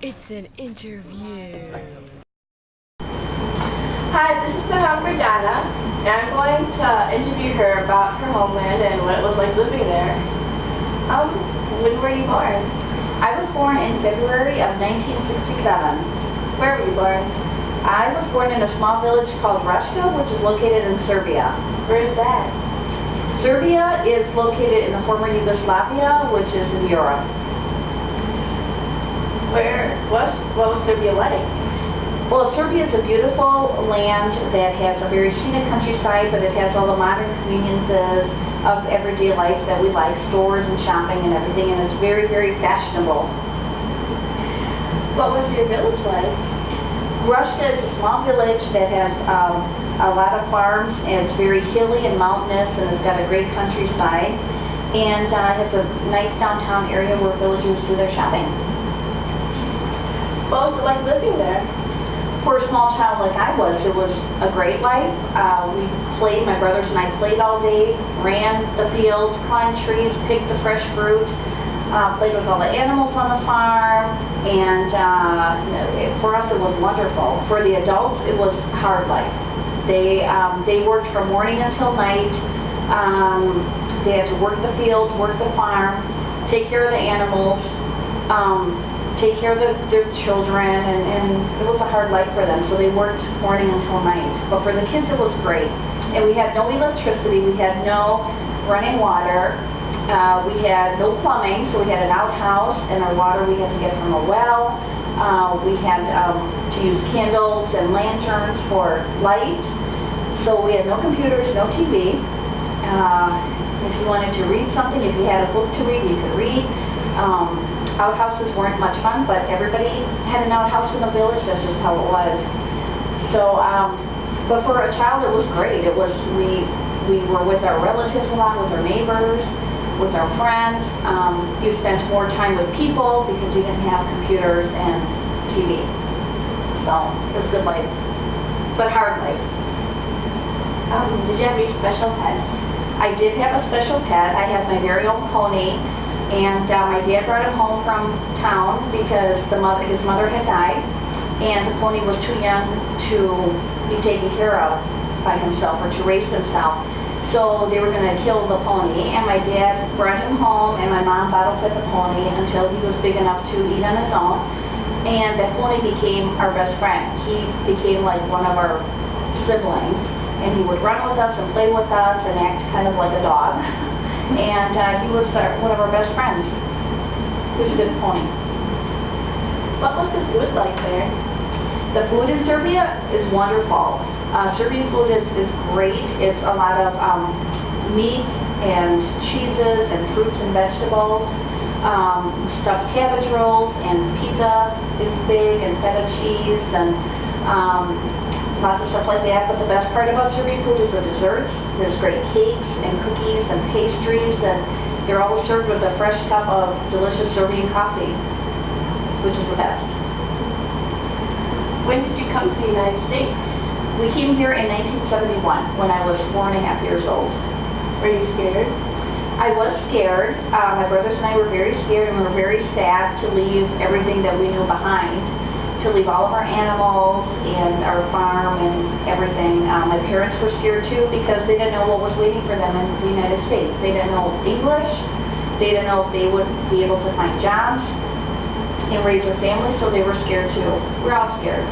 It's an interview. Hi, this is Madame Verdana, and I'm going to interview her about her homeland and what it was like living there. When were you born? I was born in February of 1967. Where were you born? I was born in a small village called Rushka, which is located in Serbia. Where is that? Serbia is located in the former Yugoslavia, which is in Europe. What was Serbia like? Well, Serbia is a beautiful land that has a very scenic countryside, but it has all the modern conveniences of everyday life that we like, stores and shopping and everything, and it's very, very fashionable. What was your village like? Rushka is a small village that has a lot of farms, and it's very hilly and mountainous, and it's got a great countryside, and has a nice downtown area where villagers do their shopping. What was it like living there? For a small child like I was, it was a great life. We played, my brothers and I played all day, ran the fields, climbed trees, picked the fresh fruit, played with all the animals on the farm, and for us it was wonderful. For the adults, it was hard life. They worked from morning until night. They had to work the fields, work the farm, take care of the animals, take care of their children, and it was a hard life for them, so they worked morning until night. But for the kids, it was great. And we had no electricity, we had no running water, we had no plumbing, so we had an outhouse, and our water we had to get from a well. We had to use candles and lanterns for light, so we had no computers, no TV. If you wanted to read something, if you had a book to read, you could read. Outhouses weren't much fun, but everybody had an outhouse in the village. That's just how it was. So, but for a child, it was great. It was we were with our relatives a lot, with our neighbors, with our friends. You spent more time with people because you didn't have computers and TV. So it was a good life, but hard life. Did you have any special pets? I did have a special pet. I had my very own pony. And my dad brought him home from town because his mother had died, and the pony was too young to be taken care of by himself or to raise himself. So they were going to kill the pony, and my dad brought him home, and my mom bottle fed the pony until he was big enough to eat on his own. And that pony became our best friend. He became like one of our siblings, and he would run with us and play with us and act kind of like a dog. And he was one of our best friends. He was a good pony. What was the food like there? The food in Serbia is wonderful. Serbian food is great. It's a lot of meat and cheeses and fruits and vegetables. Stuffed cabbage rolls and pita is big, and feta cheese, and lots of stuff like that. But the best part about Serbian food is the desserts. There's great cakes and cookies and pastries, and they're always served with a fresh cup of delicious Serbian coffee, which is the best. When did you come to the United States? We came here in 1971 when I was 4.5 years old. Were you scared? I was scared. My brothers and I were very scared, and we were very sad to leave everything that we knew behind, to leave all of our animals and our farm and everything. My parents were scared too because they didn't know what was waiting for them in the United States. They didn't know English. They didn't know if they would be able to find jobs and raise their families, so they were scared too. We're all scared.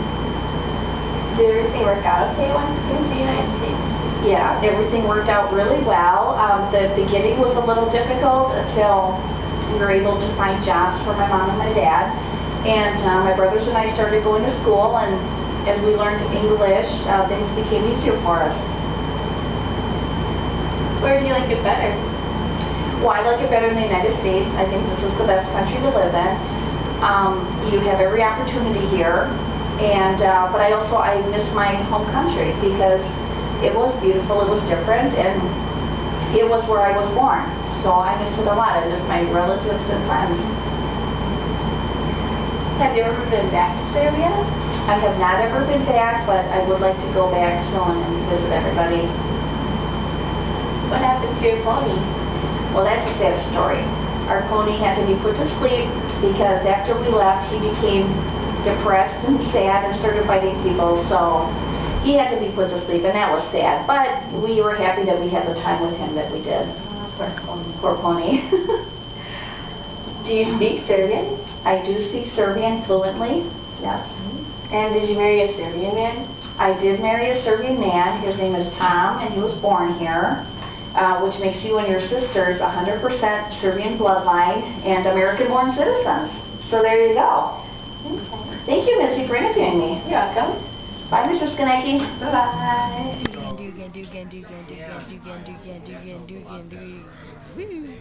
Did everything work out okay once you came to the United States? Yeah, everything worked out really well. The beginning was a little difficult until we were able to find jobs for my mom and my dad. And my brothers and I started going to school, and as we learned English, things became easier for us. Where do you like it better? Well, I like it better in the United States. I think this is the best country to live in. You have every opportunity here, and but I miss my home country because it was beautiful, it was different, and it was where I was born. So I miss it a lot. I miss my relatives and friends. Have you ever been back to Serbia? I have not ever been back, but I would like to go back soon and visit everybody. What happened to your pony? Well, that's a sad story. Our pony had to be put to sleep because after we left, he became depressed and sad and started biting people, so he had to be put to sleep, and that was sad. But we were happy that we had the time with him that we did. Poor pony. Do you speak Serbian? I do speak Serbian fluently, yes. And did you marry a Serbian man? I did marry a Serbian man. His name is Tom, and he was born here, which makes you and your sisters 100% Serbian bloodline and American-born citizens. So there you go. Okay. Thank you, Missy, for interviewing me. You're welcome. Bye, Mr. Skanecki. Bye-bye. Do again.